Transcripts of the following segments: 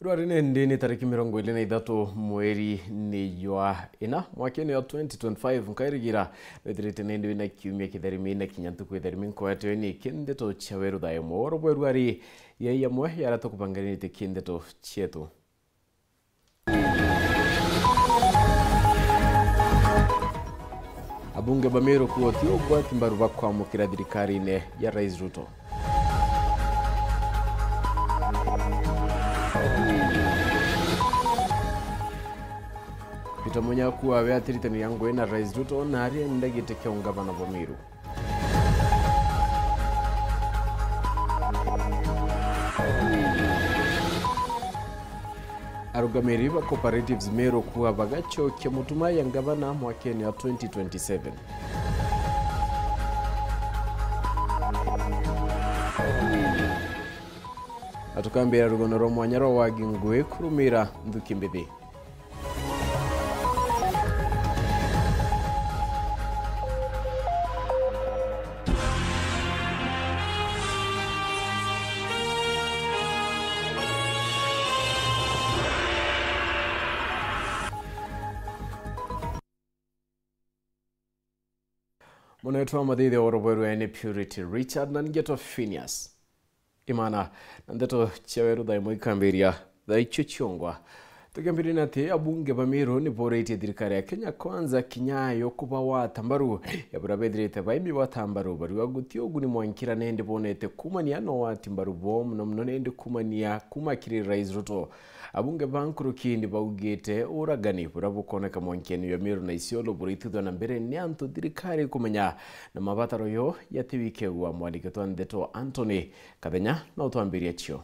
Rwarine ndini tariki 23 mweri ni wa ina mwakeni wa 2025 nkairigira wethirite nindi wina kiumia kitharimi na kinyantu kwitharimi nkwate ni kindeto chaweru thayo moro bwe rwari ya mwe yarato kupanganite kindeto chetu. Abunge ba Meru kuothi obwati mbaru bakwamukira thirikari ne ya Rais Ruto. Peter Munyaku aweatiritani yangu na Rais Ruto na ari ndagite kya ungavana wa Meru. Arugamiri wa cooperatives Meru kuwa bagacho kya mutuma ya ngavana mwakeni ya 2027. Atukambira rugonoro mwanyaro wa Gingwe kurumira ndukimbithi. Mwenetu wa madhidhi wa Roboru ene Purity Richard na ngeto Phineas. Imana, nandeto chaweru dhaimo ikambiria dhaicho chiongwa. Tukambiri nati abunge ba Meru ni boreti thirikari ya Kenya Kwanza kinyayo kuba wa tambaru. Ya burabedrete baimi wa tambaru bari wagutio guni mwankira nende bonete kumania no wa timbaru bom na mnonende kumania kumakiri Rais Ruto. Abunge bankuru kindi baugete uragani burabukoneka mwankeni ya Meru na Isiolo burithidwa na mbere ni anto thirikari kumenya na mabataro yo yatibike wa mwaniketo ndeto Anthony Kathenya na utuambiria chio.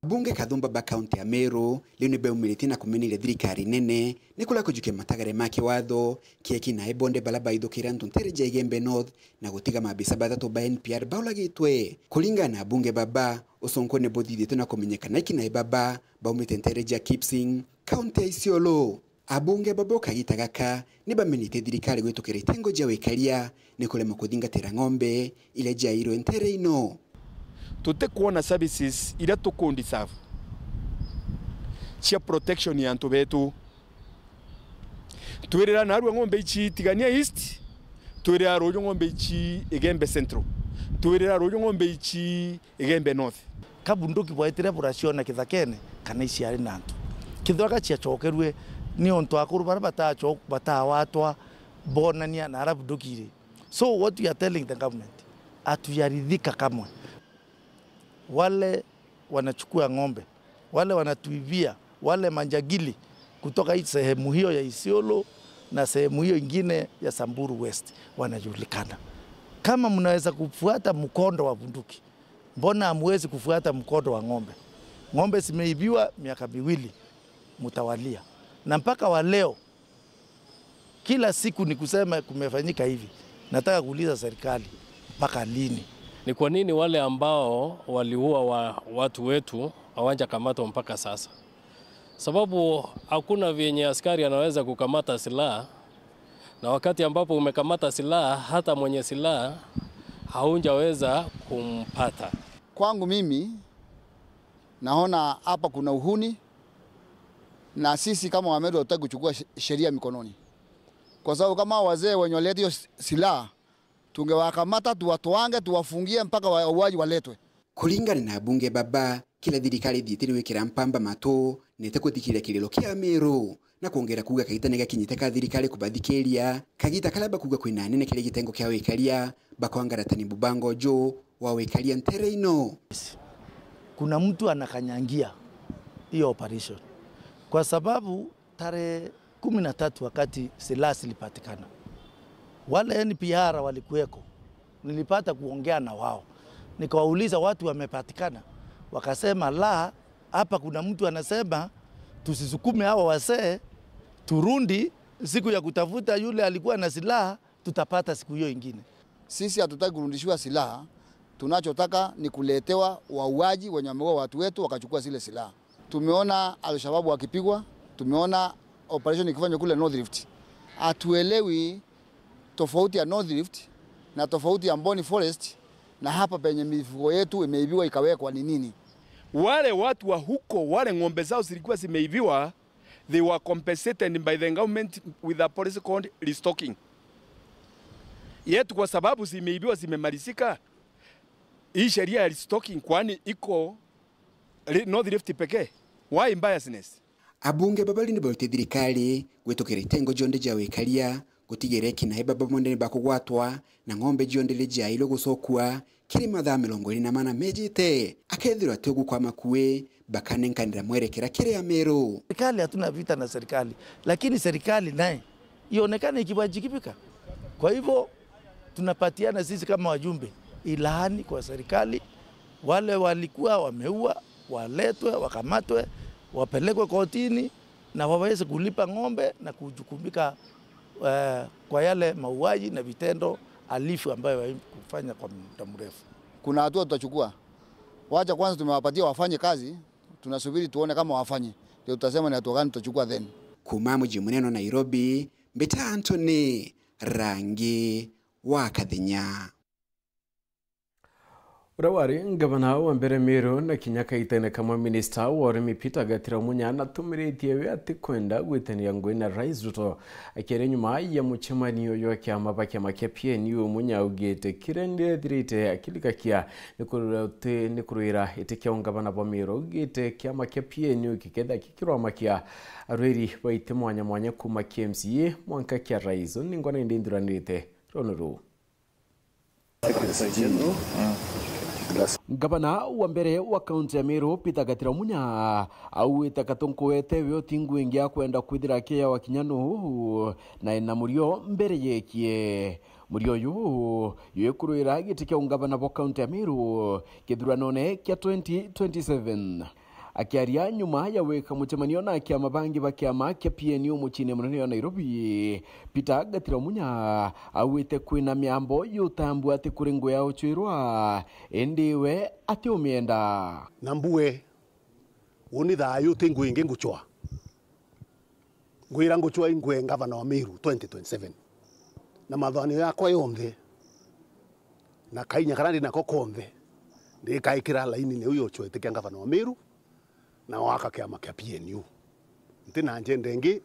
Bunge Kathumba ba county ya Meru lino beumiriti na kumenile thirikari nene nikula kujuke matagare make watho kieki na ebonde balaba idokira ntuntere Jaigembe North na gutiga mabisa batatu ba NPR baulagitwe kulingana na bunge baba usonkone bodhidito na kumenyekana iki na baba baumite ntere ja Kipsing county ya Isiolo. Abunge babo kagitagaka ni bamenite thirikari gwitukira itengo ja wekalia nikulema kuthingatira ng'ombe ile jairo ntere ino. Tute kuona services ila tukundi safu chia protection ya antu betu tuwirira na arwa ng'ombe ichi tigania east tuwirira rojo ng'ombe ichi Igembe central tuwirira rojo ng'ombe ichi Igembe north kabunduki bwaitire burasiona kithakene kana ici ari nantu kithwaka chia chokerwe ni onto akuru bara batacho batawatwa bonania na arabundukire. So what we are telling the government atuyaridhika kamwe wale wanachukua ng'ombe, wale wanatuivia, wale manjagili kutoka hii sehemu hiyo ya Isiolo na sehemu hiyo ingine ya Samburu West wanajulikana. Kama mnaweza kufuata mkondo wa bunduki, mbona hamwezi kufuata mkondo wa ng'ombe? Ng'ombe zimeibiwa miaka miwili mtawalia. Na mpaka wa leo kila siku ni kusema kumefanyika hivi. Nataka kuuliza serikali mpaka lini? Ni kwa nini wale ambao waliua watu wetu hawanja kamatwa mpaka sasa? Sababu hakuna vyenye askari anaweza kukamata silaha, na wakati ambapo umekamata silaha hata mwenye silaha haunjaweza kumpata. Kwangu mimi naona hapa kuna uhuni na sisi kama Wameru hatutaki kuchukua sheria mikononi. Kwa sababu kama wazee wenye waleta hiyo silaha tungewakamata tuwatoange tuwafungie mpaka wauaji waletwe. Kulingana na bunge baba kila thirikari thiitiriwe kirampamba mato nete kuthikira kililo kia Meru na kuongera kuga kagitanega kinyiteka thirikari kubadhikiria kagita kalaba kuga kwina nene kile gitengo kia wekalia bakwangaratani bubango jo wa wekalia ntere ino. Kuna mtu anakanyangia hiyo operation kwa sababu tarehe 13 wakati silaha zilipatikana wale NPR walikuweko, nilipata kuongea na wao. Nikawauliza watu wamepatikana. Wakasema la, hapa kuna mtu anasema tusisukume hawa wasee, turundi siku ya kutafuta yule alikuwa na silaha, tutapata siku hiyo ingine. Sisi hatutaki kurudishiwa silaha, tunachotaka ni kuletewa wauaji wenye wameua watu wetu wakachukua zile silaha. Tumeona Al-Shabaab wakipigwa, tumeona operation ikifanywa kule North Rift. Hatuelewi tofauti ya North Rift na tofauti ya Mboni Forest na hapa penye mifugo yetu imeibiwa ikawekwa ni nini? Wale watu wa huko, wale ng'ombe zao zilikuwa zimeibiwa, they were compensated by the government with a policy called restocking. Yetu kwa sababu zimeibiwa zimemalizika, hii sheria ya restocking kwani iko North Rift pekee. Why biasness? Abunge babali ni bote thirikari gwetokera itengo jonde ja wikalia gutigere kinae baba monde bakugwatwa na ng'ombe jonde le jailo gusokua kiri mathaa 24 mejite akethirwa tegu kwa makue bakanenkanira mwerekera kire ya Meru. Serikali hatuna vita na serikali, lakini serikali naye ionekane ikiwajibika. Kwa hivyo tunapatiana sisi kama wajumbe ilani kwa serikali, wale walikuwa wameua waletwe, wakamatwe, wapelekwe kotini na waweze kulipa ng'ombe na kujukumika kwa yale mauaji na vitendo alifu ambayo kufanya kwa muda mrefu. Kuna hatua tutachukua. Wacha kwanza tumewapatia wafanye kazi, tunasubiri tuone kama wafanye. Ndio tutasema ni hatua gani tutachukua then. Kumamu jimuneno Nairobi, Mbita Anthony, Rangi wa Kathinya. Urawari ngavana wa mbere Meru na Kinyaka itene kama minister wa urimi Peter Gatiramunya natumirĩtie ati kwenda gwitania ngui na Rais Ruto akĩrĩ nyuma ya mũcemanio yo kĩama bakĩama kĩa PNU Munya augĩte kĩrĩa thirĩte akilikakia nĩ kũrũĩra ĩtĩkia ngavana wa Meru augĩte kĩama kĩa PNU kĩketha kĩkĩrũamakia arũĩri baitĩ mwanya mwanya kuma KMCA mwanka kĩa Rais ningona indĩndũranĩte ronuru. Gavana wa mbere wa kaunti ya Meru Peter Gatiramunya auite katonkoete woti ngwingi akwenda kwithira kia wa kinyano na ina murio mbere yekie murio yu yekuruira gitikia ungavana wa kaunti ya Meru kithurano-ini kia 2027 akiaria nyuma ya weka mucemanio na kiama bangi ba kiama kia PNU muchine munene wa Nairobi Peter Gatiramunya awite kwina miambo yutambu ati kuri ngwe ya uchwirwa endiwe ati umienda nambue uni thayu ti ngwe ingi nguchwa ngwira nguchwa ingwe ngavana wa Meru 2027 na mathani yakwa yonthe na kainya kana ndina konthe ndikaikira laini ni uyo chwa itikia ngavana wa Meru na waka kiama kia PNU ntina njende ngi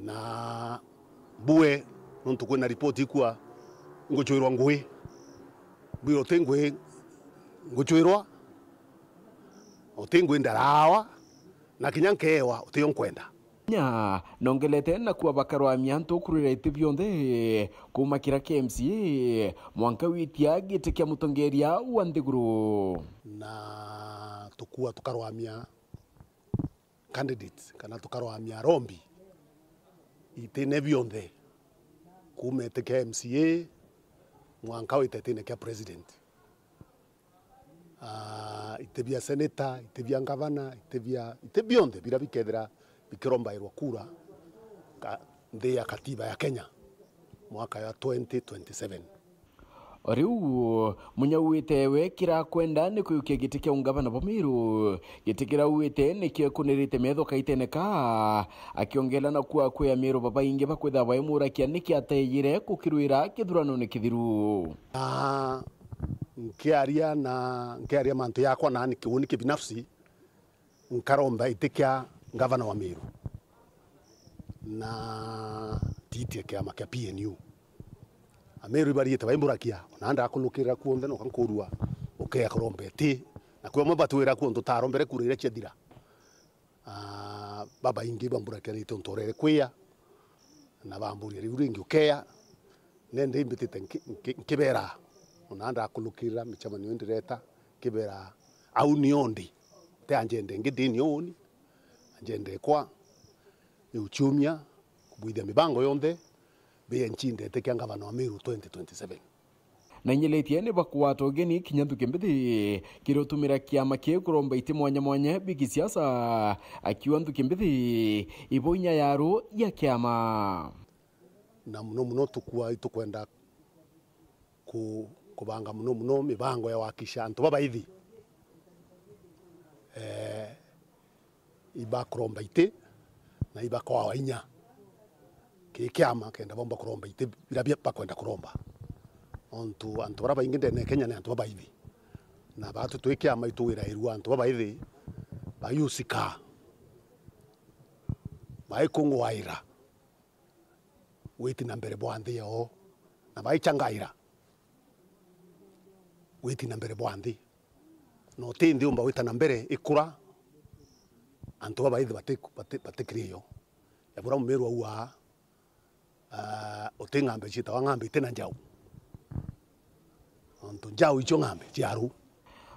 na bue nontu kwina ripoti kwa nguchwirwa ngui bwiro tengwe nguchwirwa otengwe ndarawa na kinyankewa utiyo nkwenda nya nongelete na kuwa bakarwa mianto kurira itibionde kumakira KMCA mwanka witia gitikia mutongeria wa Ndiguru na tukua tukarwamia candidates kana tukarwamia rombi itene bionde kumete KMCA mwanka witetene kia president itebia senator itebia ngavana itebionde bila bikethira bikirombairwa kura nthi ya katiba ya Kenya mwaka ya 2027 Oriu munya uite wekira kwenda ni kuyukia gitikia ungavana wa Meru gitikira uite ni kio kunirite metho kaiteneka akiongela na kuwa kwa Meru baba inge bakwetha baimura kia niki ateyire kukirwira kithurano ni kithiru nkiaria mantu yakwa na nikiuni kibinafsi nkaromba itikia ngavana wa Meru na titie kiama kia PNU Ameru bariete baimburakia onanda akulukira kuonde no kankurua ukea korombeti na kwa mbatwira kuonto tarombere kurire chedira baba ingi bamburakia ni tontorere kwia na bamburi riuringi ukea nende imbitite kibera onanda akulukira michamanio ndireta kibera au niondi te anjende ngidini oni anjende kwa uchumia kubuithia mibango yonthe be nchinde tekia ngavana wa Meru 2027 na nyeletie ni bakwato geni kinyathuke mbithi kirotumira kiama kie kuromba ite mwanya mwanya bigi siasa akiwa nthuke mbithi iboinya yaro ya kiama na muno tukua itukwenda kubanga muno mibango ya wakisha antu babaithi iba kuromba ite na iba kwa wainya kiama kenda bomba kuromba ite bila bia pa kwenda kuromba ontu antu bara baingi ndene Kenya ne antu babaithi na batu twike amaitwira iru antu babaithi bayusika baikungwaira witi na mbere bwanthi yo na baichangaira witi na mbere bwanthi no tindi umba wita na mbere ikura antu babaithi batikrio yabura mumeru wa utingambe chita wangambe tena njau antu njau icho ngambe jaru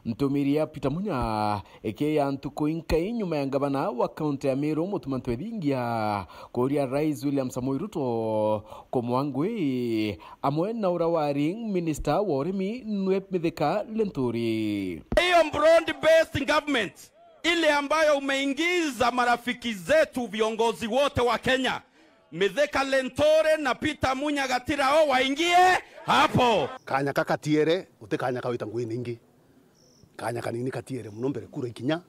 Ntumiria Peter Munya eke antu kuinka inyuma ya gavana wa kaunti ya Meru Mutumanto Edingia kuria Rais William Samoei Ruto komwangwe amwe na urawari minister wa urimi Nwep Mithika Lenturi. Hiyo broad based government ile ambayo umeingiza marafiki zetu viongozi wote wa Kenya Mithika Lentore na Peter Munya Gatirao waingie hapo. Kanya kakatiere utekanya kawita ngui ningi kanya kanini katiere muno mbere kura ikinya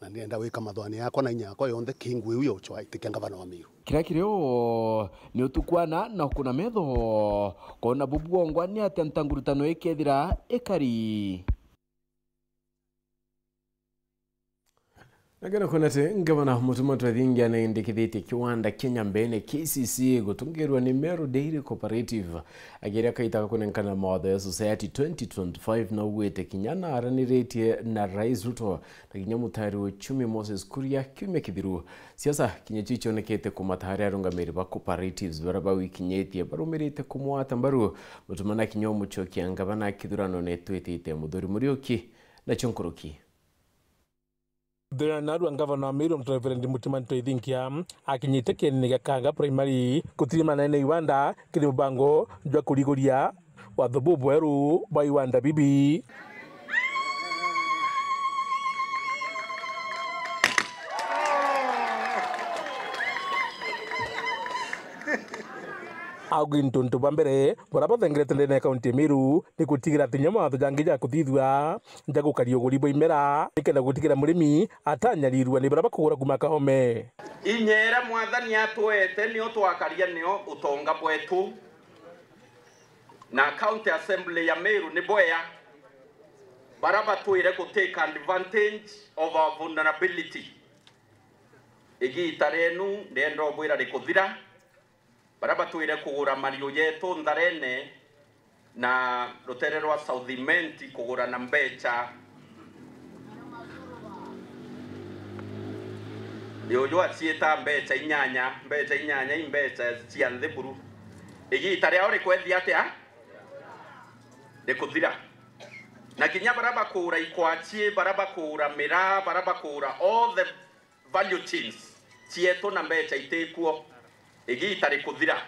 na ndienda wika mathwani yakwa na inya yakwa yonthe kingwe uyo chwa itikia gavana wa Meru kira kireo ni utukwana na kuna metho kona bubuongwa ni atentangurutano ikethira ikari Nagana kunate gavana Mutumanto Edingia na indikithite kiwanda Kenya mbene KCC gutungirwa ni Meru Dairy Cooperative agiria kaitaka kunenkana mawatho ya Society 2025 na uwete kinyana aranirete na Rais Ruto na kinya mutari wa uchumi Moses Kuria kiume kithiru siasa kinyechicho nekete kumatari arungamiri ba cooperatives baraba wikinyetie barumirite kumwata mbaru mutumana kinyo muchoki gavana kithurano netwetite muthuri Murioki na Chonkuruki. Nadu gavana wa Meru Reverend Mutumanto Edingia akinyite kieni gakanga primary kutirima na iwanda kiri mubango jwa kurigoria watho bubweru ba iwanda bibi Augintuntu bambere bora bathengerete ndene kaunti Meru ni gutigira tinyama watho jangija kuthithua njago karioguri bo imera ikenda gutigira murimi atanyarirwa ni bora bakugura kuma kahome Inyera mwathani atwete ni utwakaria nio utonga bwetu na county assembly ya Meru ni boya baraba tuire ku take advantage of our vulnerability igi tarenu ndendo bwira rikuthira baraba tuire kugura mario yetu ndarene na rutererwa South Imenti kugura na mbecha yoyo acieta mbecha inyanya imbecha cia nthiburu igi tare ore kwethi atia rikuthira na kinya baraba kugura ikwachie baraba kugura mira baraba kugura all the value chains cietu na mbecha itekuo igi tare kuthira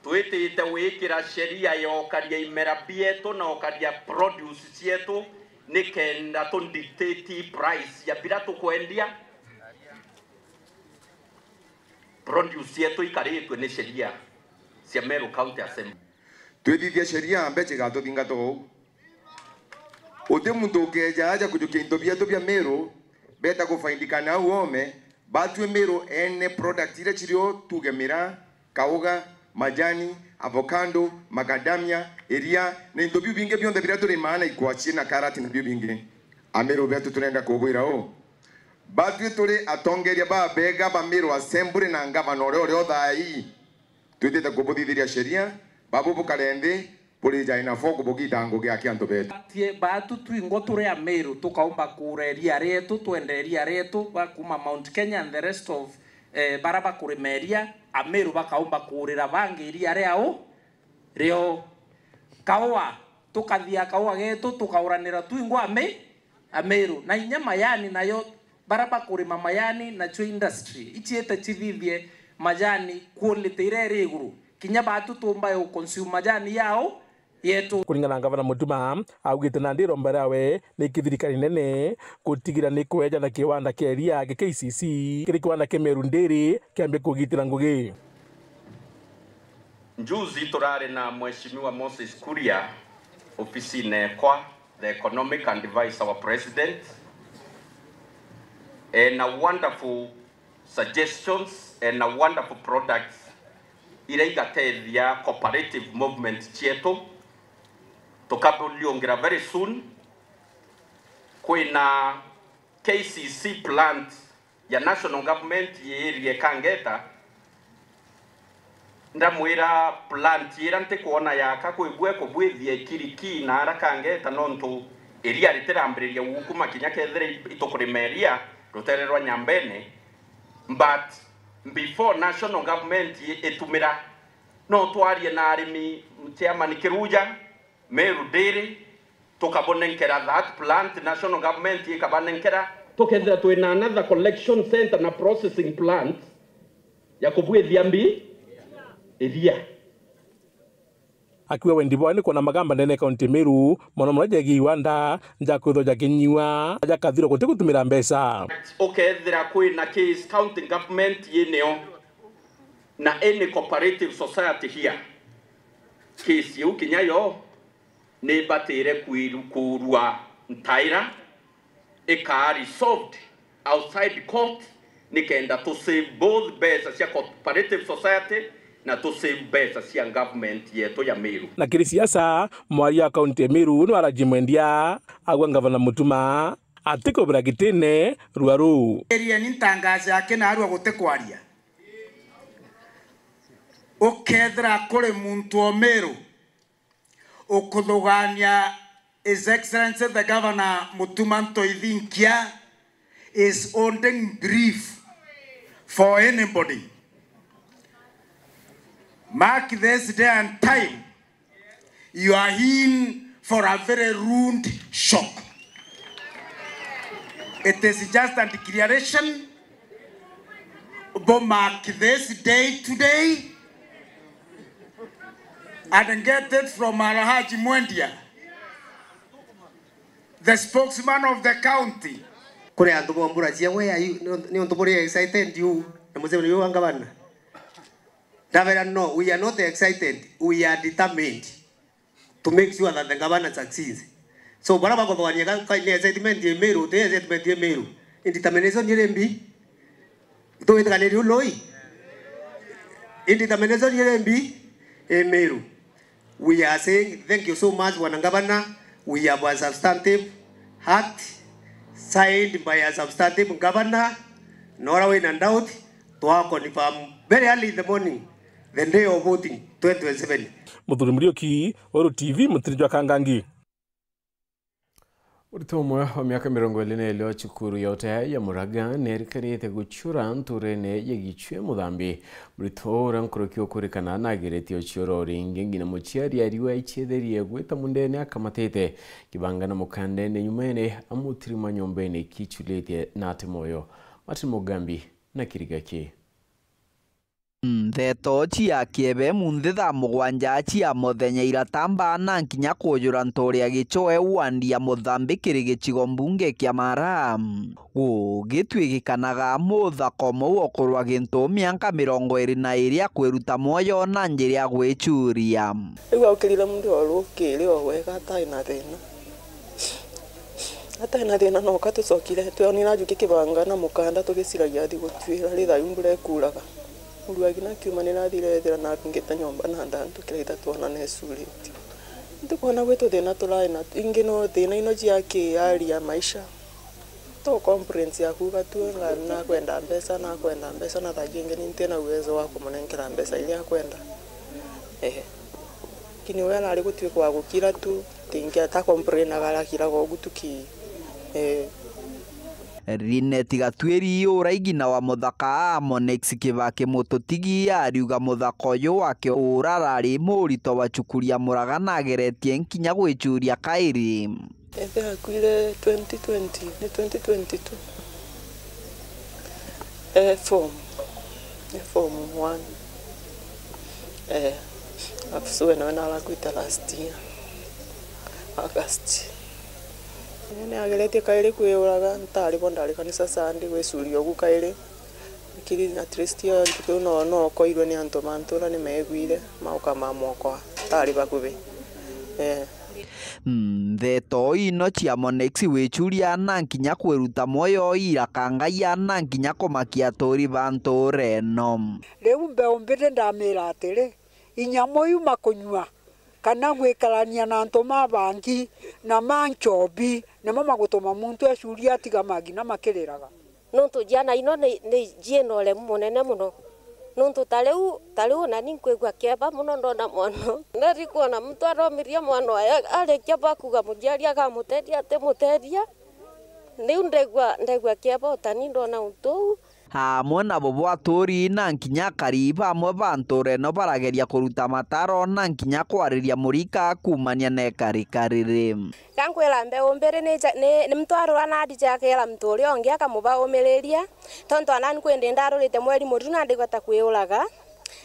twitite wikira sheria yokaria imera bietu na okaria produce cietu nikenda to dictate price ya bila tukwendia produce yetu ikaritwe ni sheria cia Meru County Assembly twithithia sheria mbeche gato thingato uti muntu keja aja kujukia into bia Meru beta kufaindikana uome batwe Meru ene product ile chirio tugemira kauga majani avocado macadamia iria na into binge bionde bira turi maana ikwachie na karati na binge Ameru betu turenda kubwira o batwe turi atongeria ba bega ba Meru assembly na gavana ore othai twitete kubuthithiria sheria babu bukarende puri jaina foku bugita ngugi akianto betu tie batu twingo turi a Meru tukaumba kureria retu twenderia retu bakuma Mount Kenya and the rest of baraba kurimeria a Meru bakaumba kurira bangi iria reo kawa tukathia kawa getu tukauranira twingo a Meru na inyama yani nayo baraba kurima mayani na cho industry ichiete chithithie majani quality ire iguru kinya batu tumba yo consume majani yao yetu kuringana na gavana Mutuma augite na ndiro mbarawe ni kithirikari nene gutigira ni kweja na kiwanda keria KCC kiri kiwanda ke Meru Dairy kiambe kugitira ngugi njuzi turare na mheshimiwa Moses Kuria ofisi nekwa the economic advisor our president and a wonderful suggestions and a wonderful products iraikatethia cooperative movement chietu tukabuliongira very soon kwina KCC plant ya national government yerie Kangeta ndamwira plant ira ntikuona yaka kwigwe kubwithia kiriki na ara Kangeta nontu iria ritirambiria gukuma kinya kethere itokurimeria rutererwa Nyambene, but before national government etumira no twarie na arimi chairman Kiruja Meru Dairy tukabonenkera that plant national government ikabanenkera tukethera twina another collection center na processing plant ya kubwithia mbi iria akiwa wendibo ni kona magamba nene kaunti Meru mono muraje giwanda njakutho jakinyiwa jakathiro gutigutumira mbesa ukethera kwina case county government yeneo na any cooperative society here case yu kinyayo ne batire kurua ntaira ekari solved outside court nikenda to save both besa cia cooperative society na to save besa cia government yetu ya Meru. Na kiri siasa mwari wa kaunti Meru no arajimwendia agwa ngavana Mutuma atiko bragitine ruaru eria ni ntangazo yake na arua gutekwaria ukethra kuri muntu o Meru ukuthugania His Excellency the Governor Mutuma Ntoithinkia is holding brief for anybody. Mark this day and time. You are in for a very rude shock. It is just a declaration. But mark this day today and get it from Alhaji Mwendia, the spokesman of the county. Kure andu bombura cia we ni onto bori excited you na muzee ni wangabana. Davera no, we are not excited, we are determined to make sure that the government succeeds. So baraba kwa bwania ka ni excitement ye Meru, the excitement ye Meru. In determination ye mbi. To it kaneri uloi. In determination ye mbi e Meru. We are saying thank you so much wanangabana. We have a substantive act signed by a substantive governor. Nora we and doubt to confirm very early in the morning the day of voting 2027. Muthuri Murioki, Oro TV, Mutirijwa Kangangi. Uritomwe wa miaka 20 leo chukuru yote ya Muraga nerikanite gucura nturene yegichwe muthambi muritora nkurukio kurikana nagiretio chirori ngengina muchiari ariwa ichederie gweta mundene akamatete kibangana mukandene nyumene amutirima nyombene kichulete natimoyo Matimogambi na kirigaki Theto chia kiebe munthi thaa mugwanja chia muthenya iratamba na nkinya kujura ntoria gichoe wandia muthambikiri gicigo mbunge kia Mara gitwigikanaga muthako mau okorwa gintu miaka 22 kwiruta moyo na njiri ya gwichuria iwa ukirira mundu orukiri owega ataina thina no katucokire twonira njuki kibanga na mukanda tugiciragia thi gutwira ritha yumbure kuraga Uruagi na kiuma nirathire thira na ngita nyomba na ndantu kirita tuona nesuriti ndikuona gwetu thina turai na ingi no thina ino ciake ari ya maisha to conference ya kuga tu na kwenda mbesa na thajinge ni tena uwezo wa kumunenkera mbesa ile ya kwenda kini wala ali gutwika wa gukira tu tingi ata complain agala kira go gutuki Rineti Gatweri uraigina wa muthaka Monex Kibaki mututigi ariuga muthaka uyu wake urarari murito wa chukuria Muraga na geretie nkinya gwichuria kairi ebe akwire 2020 ni 2022 form 1 afsuwe na ala kuita last year August Nene agerete kaire kwiuraga ntari bondari kanisa sandi gwesurio gukaire kiri at least yo ntuko no koirwe ni anto mantura ni megwire mauka mamoko tari bakube Theto ino chia Monex wichuria na nkinya kwiruta moyo ira kangaia na nkinya kumakia tori bantu reno Riu mbe ombire ndamira atiri inyamo yuma kunywa kana gwikarania na antu mabangi na manchobi na mama gutuma muntu ecuria tiga magina makiriraga nontu jana ino ni jieno le munene muno nontu taliu na ninkwigwa kiaba muno ndona mwana nari kuona mtu aromiria mwana ari kiaba kuga mujiari agamuteria ate muteria niu ndegwa kiaba utani ndona untu hamwe na bobo aturi na nkinya kariba amwe banture no barageria kuruta mataro na nkinya kwariria murika kumania ne karikarire kankwela mbe ombere ne mtwaro anadi jakela mturi ongia kamuba omeleria tonto anani kwende ndarurite mweri mutu na ndigota kwiulaga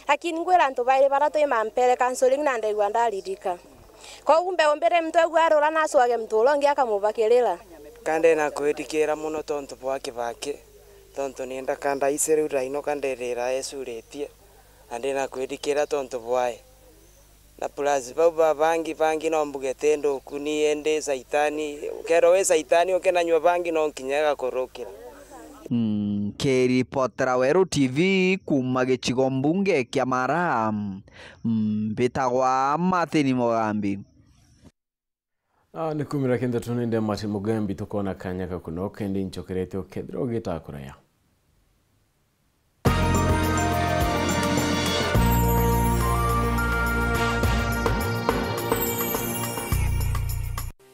lakini ngwela nto baire barato mampele counseling na ndigwa ndaririka ko umbe ombere mtwe arura na swage mturo ongia kamuba kelela kande na kwedikira muno tonto bwake bake tonto nienda kanda iseru raino kanderera esuretie ande na kwedikira tonto bwae na plus baba bangi no mbugetendo kuni ende saitani kero we saitani okenanywa bangi no nkinyaga korokira Keri Potera Weru TV kuma gĩcigo mbunge kĩa Mara mbĩtagwa Martin Mugambi ni kumira kenda tunende Martin Mugambi tukona kanyaka kuno kendi nchokerete okethira ugitakuraya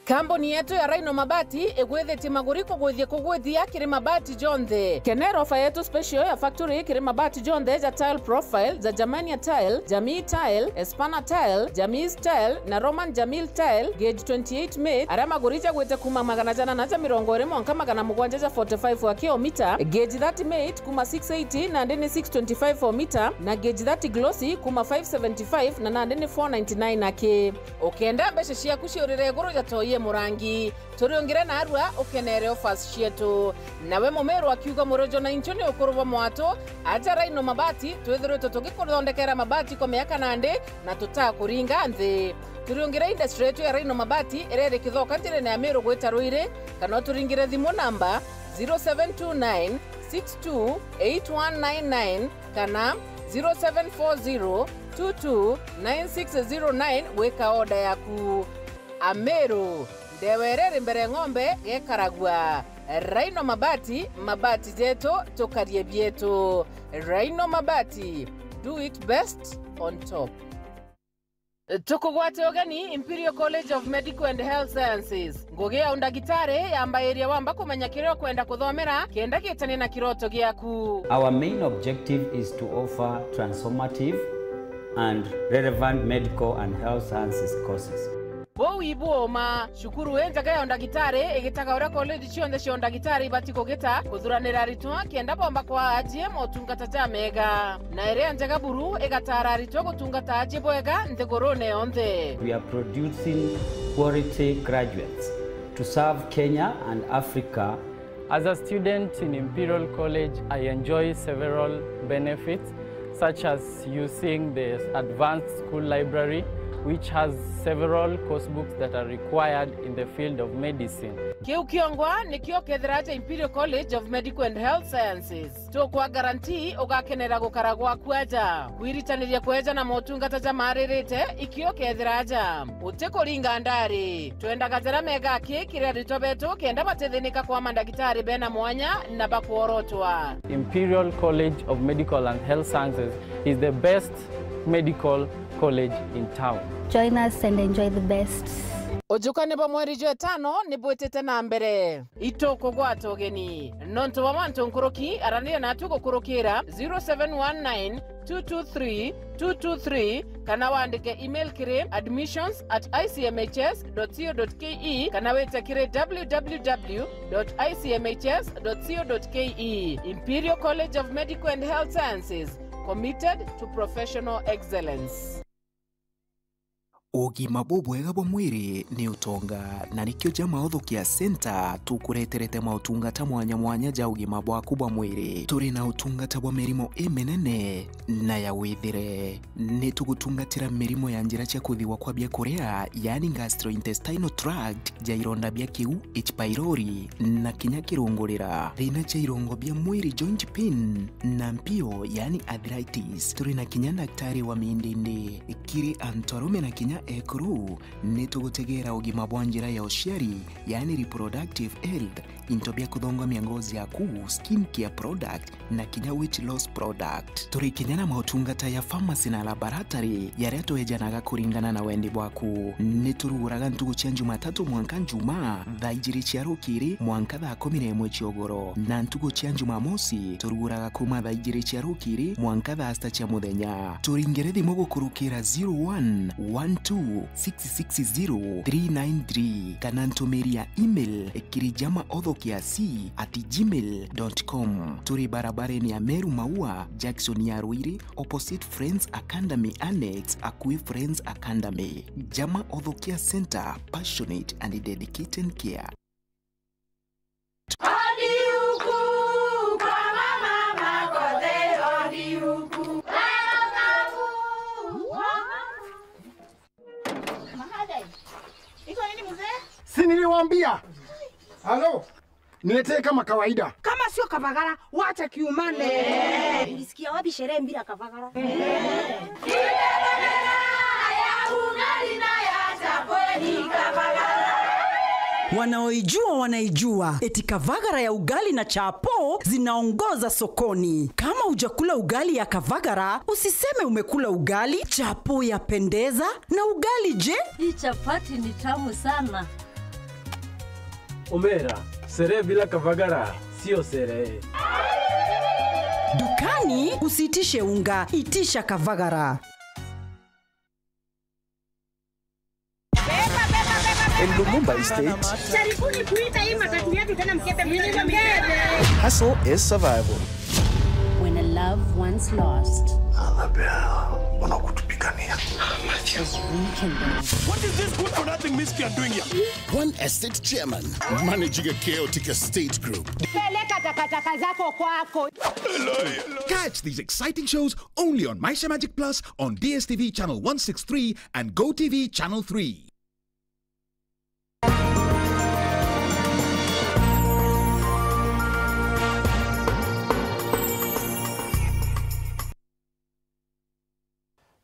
Kamboni yetu ya Rhino Mabati egwethete maguriko gwithie kugwithia kiri mabati jonthe. Kenero ofa yetu special ya factory kiri mabati jonthe ja tile profile za Germania tile, Jamii tile, Espana tile, Jamis tile na Roman Jamil tile gauge 28 made. Ara magurija gwete kuma magana jana na 745 wa kilomita, gauge 30 made kuma 680 na ndeni 625 for meter na gauge 30 glossy kuma 575 na ndeni 499 nake. Okenda beshe shia kushorire goro ja toye murangi turiongire na arua ukenere offers cietu nawe mumeru akiuga murojo na inchoni ukuruba mwato aja Rhino Mabati twethirwe tugikuthondekera mabati kwa miaka nande na tutakuringa nthi turiongire industry yetu ya Rhino Mabati erere kithoka njire na Meru gwita Ruire kana turingire thimu namba 0729 628199 kana 0740 229609 weka order yaku Ameru ndewerere mbere ng'ombe gekaragwa Rhino Mabati mabati jeto tokarie bieto Rhino Mabati do it best on top. Tukugwate ogani Imperial College of Medical and Health Sciences ngogea undagitare yamba area wamba kumenya kireo kwenda kuthomera kenda gitane na kiroto giaku. Our main objective is to offer transformative and relevant medical and health sciences courses. Bo ibuoma shukuru enjaga ya ndagitari egitaka ora college chionde cio ndagitari batiko gita kuthuranira ritwa kenda bomba kwa ajie motungata ja mega na ere enjaga buru egatara ritwa gutungata ajie boega nthigurune yonthe. We are producing quality graduates to serve Kenya and Africa. As a student in Imperial College, I enjoy several benefits such as using the advanced school library which has several course books that are required in the field of medicine. Kiu kiongwa ni kio kethiraja Imperial College of Medical and Health Sciences. Tukwa guarantee ugakenera gukaragwa kwaja. Kwiritanirya kweja na motungata ja maririte ikio kethiraja. Utekuringa ndari. Twenda gazera mega kire ritobeto kenda batethinika kwa mandagitari bena mwanya na bakuorotwa. Imperial College of Medical and Health Sciences is the best medical college in town. Join us and enjoy the best. Ojukane ba mweri jwe tano ni bwetete na mbere. Itoko gwato geni. Nonto wa manto nkuroki arania na tuko kurokira 0719-223-223 kana waandike email kire admissions@icmhs.co.ke kana wete kire www.icmhs.co.ke. Imperial College of Medical and Health Sciences, committed to professional excellence. Ugima bubwega bwa mwiri ni utonga na nikyo jama Othukia Center tukureterete mautungata mwanya mwanya ja ugima bwaku bwa mwiri. Turi na utungata bwa mirimo emenene na ya withire. Ni tugutungatira mirimo ya njira cia kuthiwa kwa bia korea yani gastrointestinal tract ja ironda bia kiu H pylori na kinya kirungurira. Thina cha irongo bia mwiri joint pain na mpio yani arthritis. Turi na kinya daktari wa mindindi kiri antorome na kinya na ekuru nitugutegera ugima bwa njira ya uciari yani reproductive health into bia kuthongomia ngozi yaku skin care product na kinya weight loss product turikinyana mautungata ya pharmacy na laboratory yaria twejanaga kuringana na wendi bwaku nituruguraga ntugu cia Jumatatu mwanka Njuma thaa 2 cia rukiri mwanka thaa 11 ciogoro na ntugu cia Jumamosi turuguraga kuma thaa 2 cia rukiri mwanka thaa 6 cia muthenya turingere thimu gukurukira 0112660393 kana ntumiria email kirijamaothokiasi@gmail.com turi barabareni ya Meru Maua Jackson ya Ruiri opposite Friends Academy Annex Akui Friends Academy. Jama Othokia Center, passionate and dedicated care. Si niliwaambia? Halo? Niletee kama kawaida. Kama sio Kavagara, wacha kiumane. Ulisikia wapi sherehe bila Kavagara? Wanaoijua wanaijua, eti Kavagara ya ugali na chapo zinaongoza sokoni. Kama hujakula ugali ya Kavagara, usiseme umekula ugali. Chapo yapendeza na ugali je? Hii chapati ni tamu sana. Omera, sherehe bila Kavagara sio sherehe. Dukani usitishe unga, itisha Kavagara. In Lumumba Estate, hustle is survival. When a loved one's lost, what is this good for nothing miscreant doing here? One estate chairman managing a chaotic estate group. Catch these exciting shows only on Maisha Magic Plus on DSTV channel 163 and GoTV channel 3.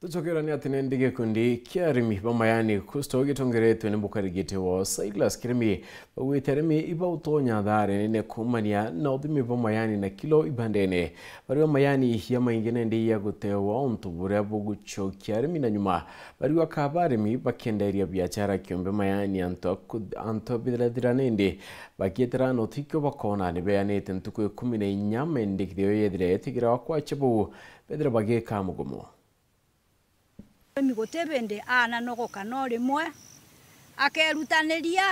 Tuchokera ati nende gikundi kia arimi bamayani kusto gitongeretwe n'umukarigite wa Silas Kirimi bagwiteremi iba utonya thare ne kumania na udimi bamayani na kilo ibandene bari bamayani ya maingene ndi ya gutewa ontubure bugucho kia arimi na nyuma bari wakabarimi bakenderia biachara kiombe mayani anto bidradranende bakitera notikyo bakona ne beyanete ntuko 14 mende kidyo yedire tigira wakwa chebu bedra bageka mugumo migotebende ana nogoka no rimwe akerutaniria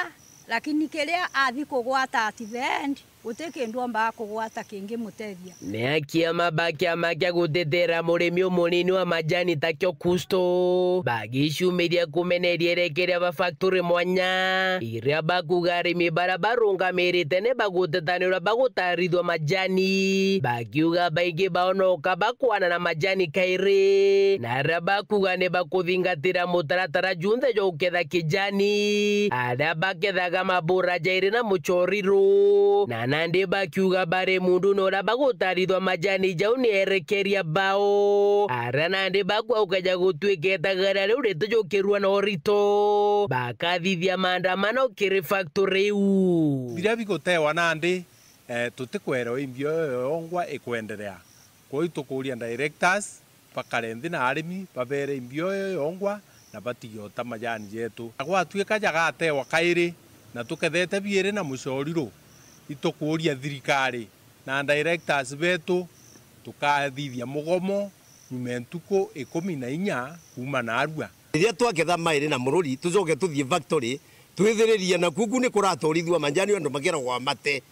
lakini kiria athi kugwata ativend gutekindu amba kugwata kingi mutethia ne akia mabakia makia gutetera murimi umunini wa majani takyo kusto bagishumiria kumeneria rekeria ba factory mwanya iria bakugari mi barabarunga merite ne bagutetanira bagutarithwa majani bakiuga baigi baonoka bakwana na majani kaire na rabakuga ne bakuthingatira mutaratara junthe jo uketha kijani ada bakethaga mabura jairi na muchoriro na nande bakiuga bare mundu nora bagutarithwa majani jau ni erekeria bao ara nande bakwa ukaja gutwiketa gara riu ritujukirwa na orito bakathithia maandamano kiri factory u biria bigutewa nande tutikwero imbio yongwa ikwenderea koi tukuria directors bakarenthi na arimi babere imbio yongwa na batigota majani yetu agwatwika jaga atewa kairi na tukethete biere na mucoriro itukuria thirikari na directors betu tukathithia mugomo nyumentuko 14 kuma na arua iria twaketha mairi na mururi tucoke tuthie factory twithiririe na kuku ni kuratorithwa manjani andu magera gwa mate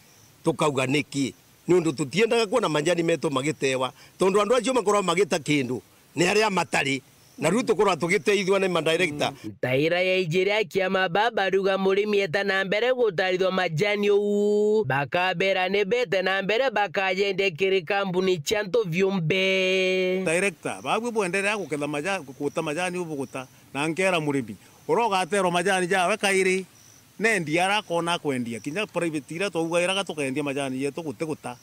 tukauga niki ni undu tutiendaga kuona manjani metu magitewa tondu andu acio makorwa magita kindu ni aria matari na ruto korwa tugiteithwa ni director taira ya ijiria kia mababa ruga murimi eta na mbere gutarithwa majani u bakabera ne bete na mbere bakajende kiri kambuni chanto vyumbe director bagwe bwenderea guketha majani gukuta majani ubuguta na ngera murimi uroga atero majani jawe kairi nendi arakona kwendia kinya private ira twaugairaga tukendia majani yetu guteguta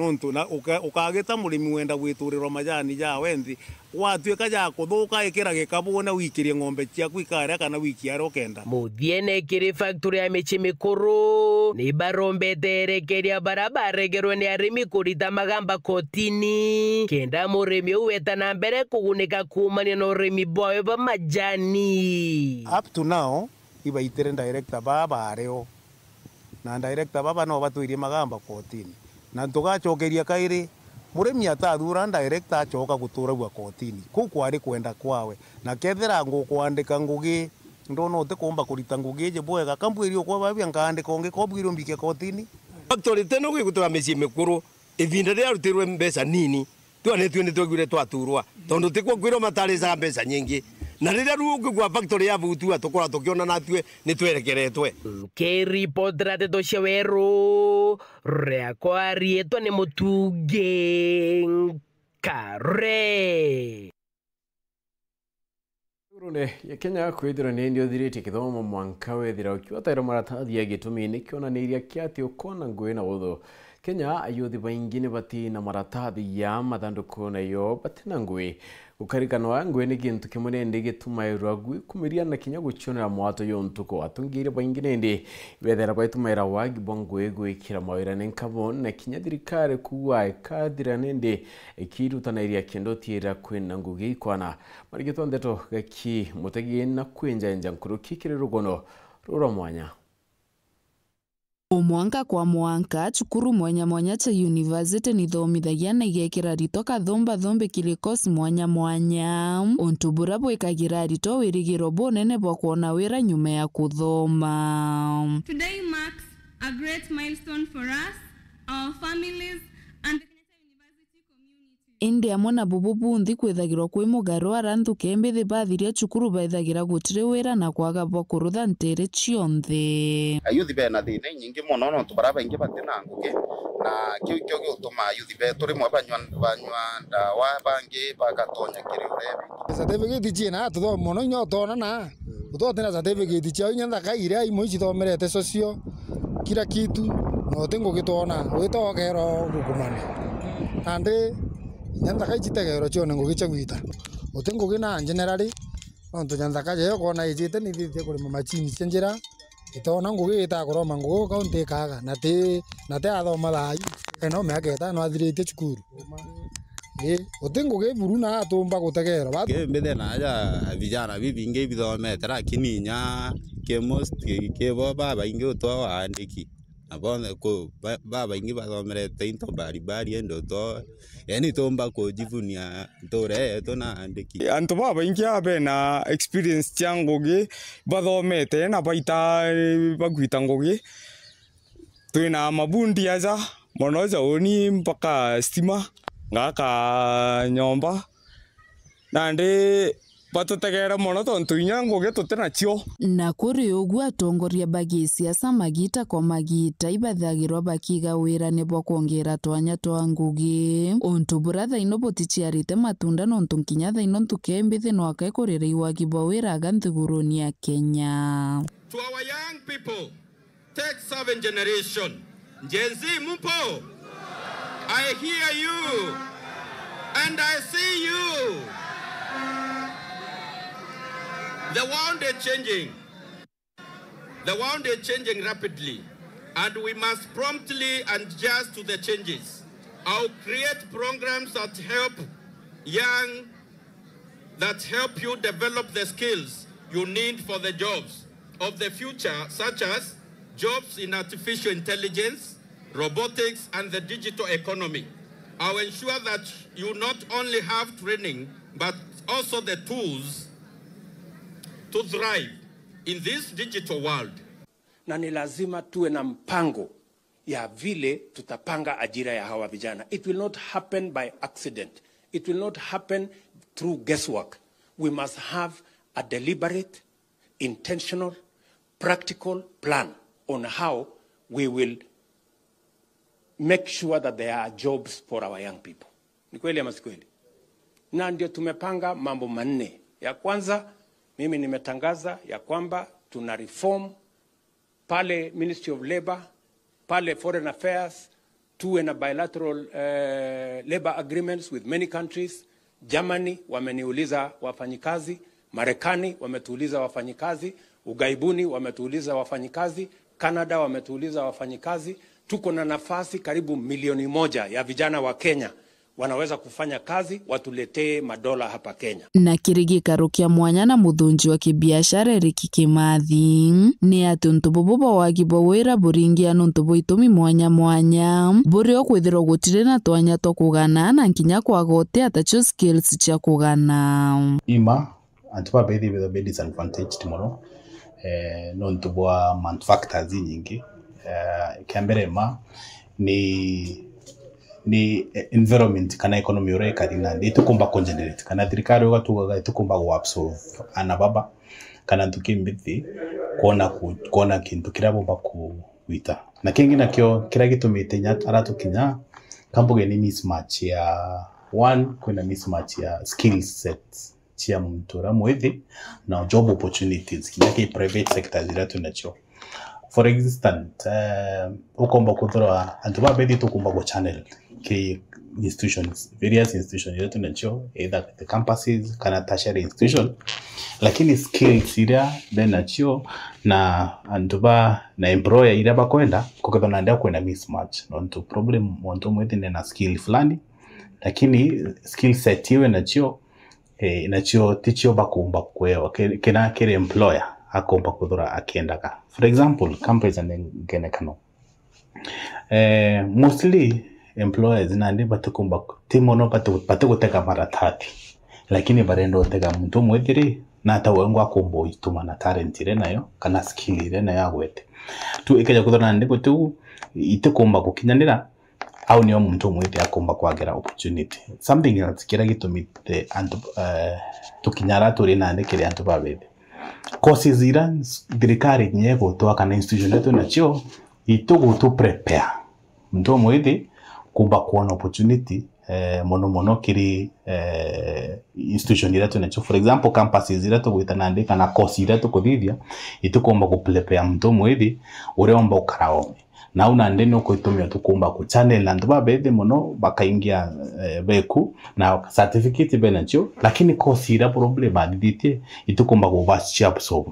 nontu na ukageta murimi wenda gwiturira majani ja wenthi watuika ja kuthuka ikira gikabu na wikirie ng'ombe ciaku ikaria kana wikiara ukenda muthiene kiri factory ya michi mikuru ni barombete erekeria barabara gerwo ni arimi kurita magamba kotini kenda murimi uweta na mbere kugunika kumania na urimi bwayo ba majani. Up to now ibaitere director baba areo na director baba no batuirie magamba kotini na tugacokeria kairi murimi atathura director acoka gutura gwa kotini ku kwari kwenda kwawe na kethera ngukwandika ngugi ndona utikumba kurita ngugi je bwega kambwirio kwa babia ngandika ungi kobwiro mbike kotini factory teno gwigutura meci mikuru ivinda ria rutirwe mbeca nini twanetwe ni twagire twaturwa tondu tikwo gwiro matarica mbeca nyingi na riria ruungu gwa factory ya vutu atukora tukiona natwe ni twerekeretwe ke report rate to sheweru reakwa rietwa ni mutuge kare Urune ya Kenya kwithira ni ndio thiriti kithomo mwanka wethira ukiwataira maratathi ya gitumi ni kionaniria kiati ukona ngwe na utho Kenya ayuthi baingi ni bati na maratathi ya mathanduku na yo bati na ngwe gukarikanwa ngwe ni gintu kimunende gitumairwa gwi kumiria na kinya guchonera mwato yo ntuko atungire baingi nende bethera baitumaira wagi bongwe gwikira mawira nenkabo na kinya thirikari kuwa kadira nende ikirutaniria kendo tira kwina ngugi kwana marigito ndeto gaki mutegi na kwenja nkuru kikire rugono ruro mwanya Omwanka kwa mwanka chukuru mwanya cha university ni thomithagia na igekira rito kathomba thombe kilikosi mwanya ontubura bwikagira rito wirigiro bonene bwa kuona wira nyuma ya kuthoma. Today marks a great milestone for us, our families and India mona bububu nthi kwithagirwa kwi mugaro aranthu kembithi bathiria chukuru baithagira gutire wira na kwaga bwa kurutha ntere cionthe ayuthi bena thina nyingi muno no tubaraba ingi batina ngugi na kio gutuma ayuthi be turi mwe banywa ndawa bangi bagatonya kiri urebi certificate china tutho muno nyotona na utotina certificate chao nyanda kaire imo icithomerete socio kila kitu no tengo gitona witogero gukumana ande nyanda kaichitegero chone ngugicha gwita utengo gina generally onto nyanda kaje yo kona ijite ni thite kuri machini chenjera itona ngugi ita kuroma ngugi kaunti kaga nate athoma thai eno meaketa no athirite chukuru utengo ge buruna atumba gutegero ke mbethe na ja vijana bibinge bithomete lakini nya ke most ke baba inge utwa andiki abone ko baba ingi bathomerete into bari endo to yani tomba ko jivunia ntore to na andiki anto baba ingi abe na experience changoge bathomete na baita bagwita ngoge twina mabundi aja monoja oni mpaka stima ngaka nyomba nande batutegera mono tontu inya ngugi tutena cio na kuri ugu atongoria bagi siasa magita kwa magita ibathagirwa bakiga wira ni bwa kuongera twanya twa ngugi ontu buratha ino botichiarite matunda nontu nkinya tha ino ntukembithi no akaekorera iwagi bwa wira ganthiguruni ya Kenya. To our young people, take 7 generation. Gen Z mupo. I hear you and I see you. The world is changing. The world is changing rapidly, and we must promptly adjust to the changes. I'll create programs that help you develop the skills you need for the jobs of the future, such as jobs in artificial intelligence, robotics, and the digital economy. I'll ensure that you not only have training, but also the tools to thrive in this digital world. Na ni lazima tuwe na mpango ya vile tutapanga ajira ya hawa vijana. It will not happen by accident. It will not happen through guesswork. We must have a deliberate, intentional, practical plan on how we will make sure that there are jobs for our young people. Ni kweli ama si kweli? Na ndio tumepanga mambo manne. Ya kwanza, mimi nimetangaza ya kwamba tuna reform pale Ministry of Labor, pale Foreign Affairs, tuwe na bilateral labor agreements with many countries. Germany wameniuliza wafanyikazi, Marekani wametuuliza wafanyikazi, Ugaibuni wametuuliza wafanyikazi, Canada wametuuliza wafanyikazi. Tuko na nafasi karibu 1 milioni ya vijana wa Kenya wanaweza kufanya kazi, watuletee madola hapa Kenya. Na kirigikaro kia mwanya na muthunji wa kibiashara Eric Kimathi ni ati untubu bubo wagibwa wira buringia nuntubu itumi mwanya burio kwithirwo gutire na twanya to kugana na nkinya kwagote atacho skills cia kugana ima antuba bethi with a bit disadvantaged muno nuntubu wa manufacturers nyingi kambere ma ni environment kana economy ureka dina itukumba congenerate kana thirikari ugatugaga itukumba go absorb anababa kana tukimbithi kuona kintu kirabomba kuita na kingi nakyo kira gitumite nya aratukinya kambuge ni mismatch ya kuna mismatch ya skill sets chia mtura mwethi na job opportunities kinake private sector ziratu nacho. For instance, ukomba kuthora antuba bethi tukumba go channel ke institutions, various institutions yetu nacho, either the campuses kana tertiary institution, lakini skills ira then nacho na antuba na employer ira bakwenda kokethana ndia kwenda mismatch no problem monto mwethi na skill fulani, lakini skill set iwe nacho nacho ticho bakumba kwewa kena kere employer akomba kuthora akiendaga. For example, companies and genekano. Mostly employers nandi batukumba timono batuguteka mara 30. Lakini barendo tega muntu mwethiri na ta wengo akombo ituma na talent ire nayo kana skill ire nayo agwete. Tu ikeja kuthora ndi gutu itekumba kukinyanira au niyo muntu mwethi akomba kwagera opportunity. Something else kira gitumite antu tukinyara turi nandi kire antu babethe. Courses ira thirikari nyego to kana institution yetu nacho itugu to prepare ndo mwethi kumba kuona opportunity mono kiri institution ira nacho. For example, campuses ira to gwita nandi kana course ira to kuthithia itukomba ku prepare ndo mwethi ure omba ukaraome na una ndene uko itumia tukumba ku channel and babethe mono bakaingia beku na certificate benacho, lakini course ira problem adite itukumba ku vast absorb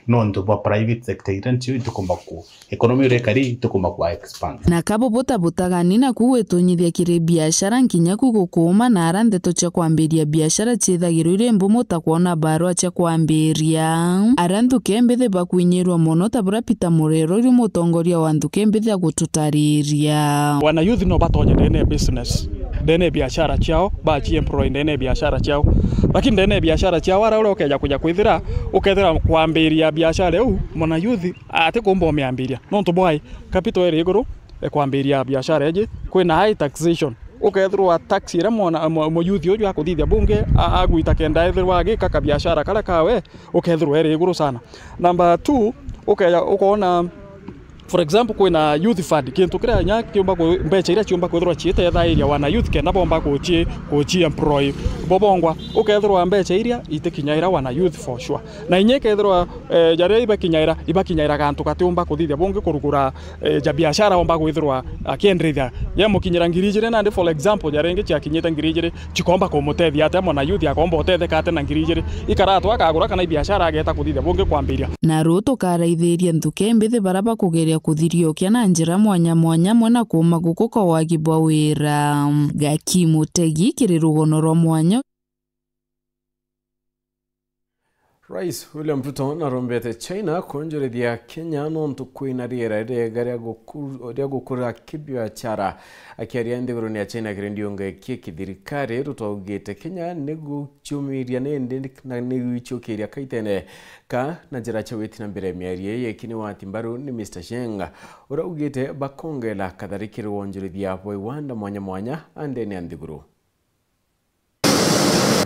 no ndo ba private sector irancho itukumba ku economy rekari itukumba ku expand na kabo butaga nina kuwetonyithia kire biashara nkinya kugukuma na arandeto cha kwambiria biashara chithagiro ire mbumo ta kuona barua cha kwambiria arandu kembethe bakuinyirwa mono tabura Peter Murero ri mutongoria wa ndukembe ya gututariria wana youth no batonye ndene business ndene biashara chao bachi employ ndene biashara chao, lakini ndene biashara chao ara ule ukeja kuja kwithira kwambiria biashara eu mona youth ate kumba umeambiria no tubwai capital ere iguru kwambiria biashara eje kwina high taxation ukethirwa tax ira mona mo youth uju akuthithia bunge agwita kenda ethirwa agika ka biashara kala kawe ukethirwa ere iguru sana. Number 2 ukeja ukoona for example kwina youth fund kintu kira nya kiumba ko mbecha ira kiumba kwithirwa chiite thairia wana youth kenda bomba kuchi employ bobongwa ukethirwa mbecha iria itekinyaira wana youth for sure na inye kethirwa jare ibakinyaira gantu katiumba kuthithia bunge kurugura ja biashara bomba kwithirwa akiendrithia ye mukinyira ngirijire na for example jare ngi chakinyita ngirijire chikomba ko mutethia ate mona youth akomba uthethe kate na ngirijire ikaratwa akagura kana biashara ageta kuthithia bunge kwambiria na ruto karaithiria ntukembethe baraba kugeria kuthirio kia na njira mwanya mwena kuma guko kwa wagibwa wira Gaki Mutegi kiri rugono rwa mwanya. Rais William Ruto narombete China konjorithia Kenya nontu kwina riera rega ria gukura kibiashara akiaria nthiguru ni China kirendionga kithirikari Ruto augite Kenya niguchumiria nende na niguchukiria kaitene ka na njira chawiti na mbere miarie yekini wa timbaru ni Mr. Shenga ura ugite bakongela katharikiri wonjorithia boiwanda mwanya andene nthiguru.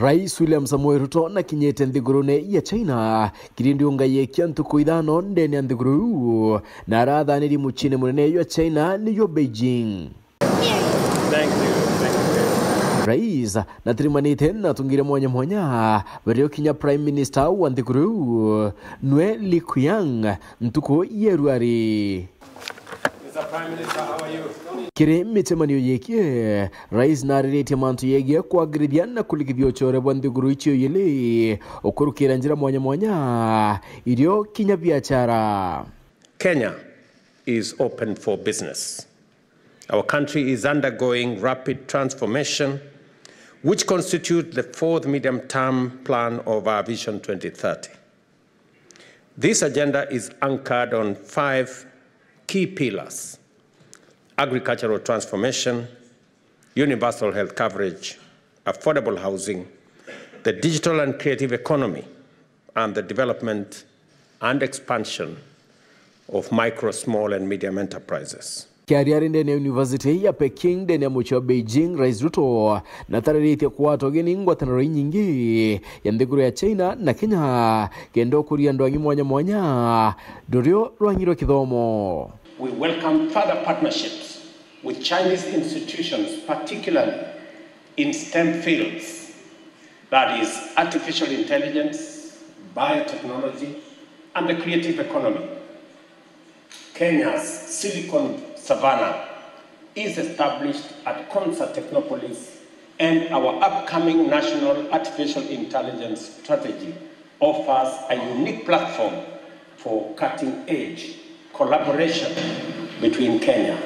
Rais William Samoei Ruto na kinyete nthigurune ya China kirindiunga yekia ntuku ithano ndene nthiguru na arathaniri muchine munene ya China niyo Beijing. Thank you. Rais na trimanite na tungire mwanya bario kinya Prime Minister wa nthiguru Nwe Li Qiang ntuku yeruari. Mr. Prime Minister, how are you? Kire mitemanio yekie rais narĩrĩtie mantu yegie kwagĩrithia na kũligithia ũcore bwa nthiguru icio igĩrĩ ũkũrũkĩra njĩra mwanya mwanya irio kinya biashara. Kenya is open for business. Our country is undergoing rapid transformation, which constitutes the fourth medium-term plan of our Vision 2030. This agenda is anchored on 5 key pillars: agricultural transformation, universal health coverage, affordable housing, the digital and creative economy, and the development and expansion of micro, small, and medium enterprises. Kiariari ndene University ya Peking ndene mucho Beijing, Rais Ruto na tarĩrĩtie kwata ũgeni ngwatanĩro nyingĩ ya nthiguru ya China na Kenya kendo kuria ndwangi mwanya mwanya ndorio rwanyiro kithomo. We welcome further partnerships with Chinese institutions, particularly in STEM fields, that is artificial intelligence, biotechnology, and the creative economy. Kenya's Silicon Savannah is established at Concert Technopolis, and our upcoming National Artificial Intelligence Strategy offers a unique platform for cutting-edge collaboration between Kenya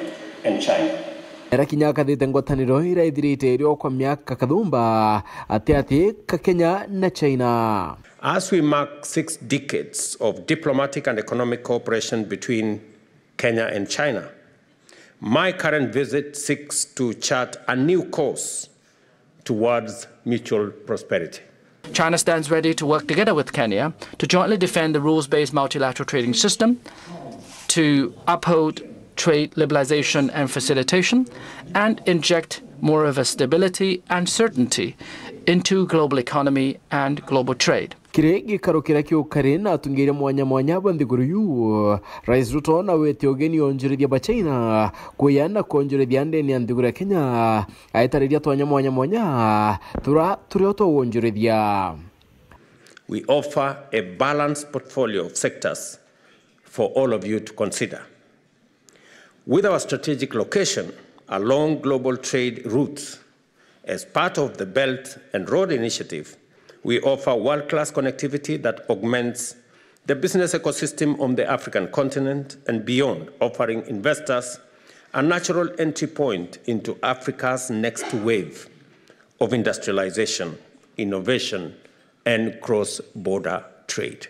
and China. Era kinyaka thite ngwatanĩro iraithirĩte ĩrĩo kwa miaka kathumba ati ka Kenya na China. As we mark 6 decades of diplomatic and economic cooperation between Kenya and China, my current visit seeks to chart a new course towards mutual prosperity. China stands ready to work together with Kenya to jointly defend the rules-based multilateral trading system, to uphold trade liberalization and facilitation, and inject more of a stability and certainty into global economy and global trade. Kire gikaro kira kiukari na atungire mwanya mwanya banthiguru yu Rais Ruto na wete ogeni onjirithia ba China kuyana konjirithia ndeni ya nthiguru ya Kenya aitariria twanya mwanya mwanya turio twonjirithia. We offer a balanced portfolio of sectors for all of you to consider. With our strategic location along global trade routes as part of the Belt and Road Initiative, we offer world-class connectivity that augments the business ecosystem on the African continent and beyond, offering investors a natural entry point into Africa's next wave of industrialization, innovation, and cross-border trade.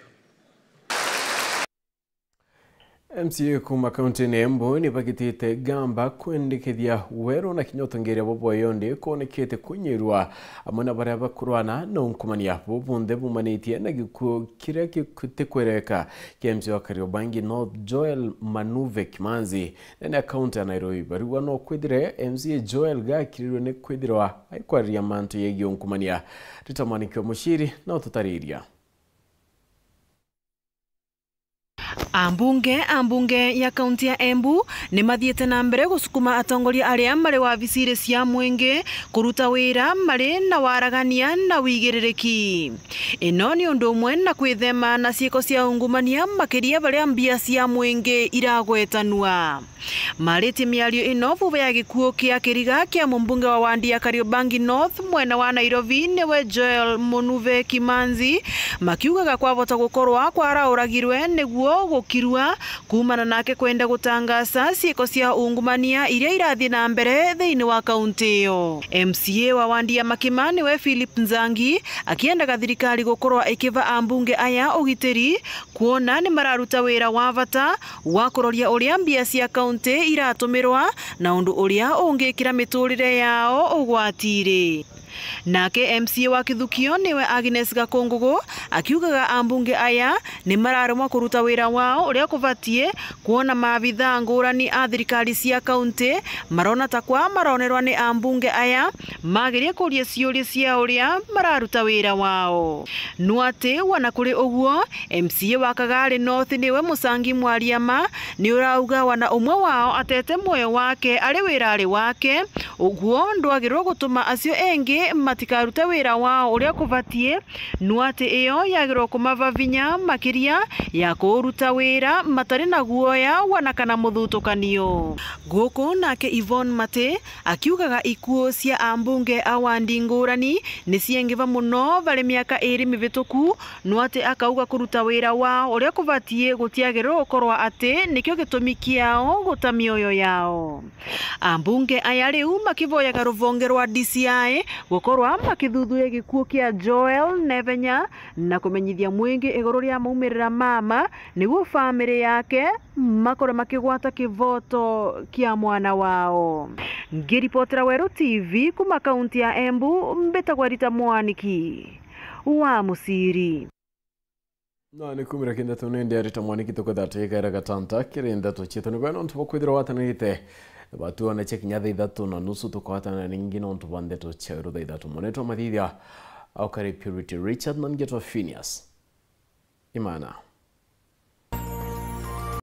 MCA kuma kaunti ni Embu ni bagitite gamba kwendekithia wero na kinyotongeria bobo yonde konekete kunyirwa amona baria bakurwana no nkumania bobunthe bumanitie na gikuo kiria gitekwereka KMC wa Kariobangi North Joel Manuve Kimanzi na kaunti ya Nairobi bariwa no kwithire MCA Joel gakirirwe ne kwithirwa aikwaria mantu yegi nkumania ritamaniko mushiri na tutariria. Ambunge ya kaunti ya Embu ni mathiete na mbere gusukuma atongoria aria mari wabici cia mwingi kuruta wira mari na waragania na wigiririki. Ino ni undu umwe na kwithema na ciiko cia ungumania makiria baria mbia cia mwingi iragwetanua. Mariti miario ino vuva ya gikuo kia kiriga kia mumbunge wa wandi ya Kariobangi North mwena wa Nairobi niwe Joel Manuve Kimanzi makiugaga kwavota gukorwa kwarauragirwe niguo gukirua kumana nake kwenda gutangaza ciiko cia ungumania iria irathie na mbere thiini wa kaunti iyo. MCA wa wandi ya Makimani we Philip Nzangi akiendaga thirikari gukorwa ikiva ambunge aya ugitiri kuona ni mararuta wira wa bata wa kuroria uria mbia cia kaunti iratumirwa na undu uria ungikira miturire yao ugwatire. Nake MCA wa Kithukio niwe Agnes Gakungugu akiugaga ambunge aya ni mararumwa kuruta wira wao uria kuvatie kuona maabitha ngurani a thirikari cia kaunti marona takwa maronerwa ni ambunge aya magirie kuria ciuria cia uria mararuta wira wao. Nuate wana kuri uguo MCA wa Kagari North niwe Musangi Mwariama ni urauga wana umwe wao atete moyo wake ari wirari wake uguo ndwagirwo gutuma acio engi matikarute wira wao uria kubatie nuati iyo yagirwo kumava vinya makiria ya kuruta wira matari na guoya wana kana muthutukanio. Guku nake Yvonne Mate akiugaga ikuo cia ambunge awandi ngurani ni ciengiva muno bari miaka 2 mivituku nuati akauga kuruta wira wao uria kubatie gutiagirwo gukorwa ati nikio gitumi kiao guta mioyo yao. Ambunge aya riu makivoyaga ruvonge rwa DCI gukorwa makithuthuria gikuo kia Joel Nevenya na kumenyithia mwingi iguru ria maumirira mama niguo family yake makore makigwata kivoto kia mwana wao. Ngiripotera Weru TV kuma kaunti ya Embu, mbetagwa Rita Mwaniki wa Musiri. Na ni kumira kinda tunende Rita Mwaniki tukadate kaira gatanta kirenda tuchito nibano ntubokwithira watanite batu ona chekinya thaa 3:30 tukwatana ningino ntubande tucheru thaa 3 moneto mathithia au kare Purity Richard nangeto Phineas Imana.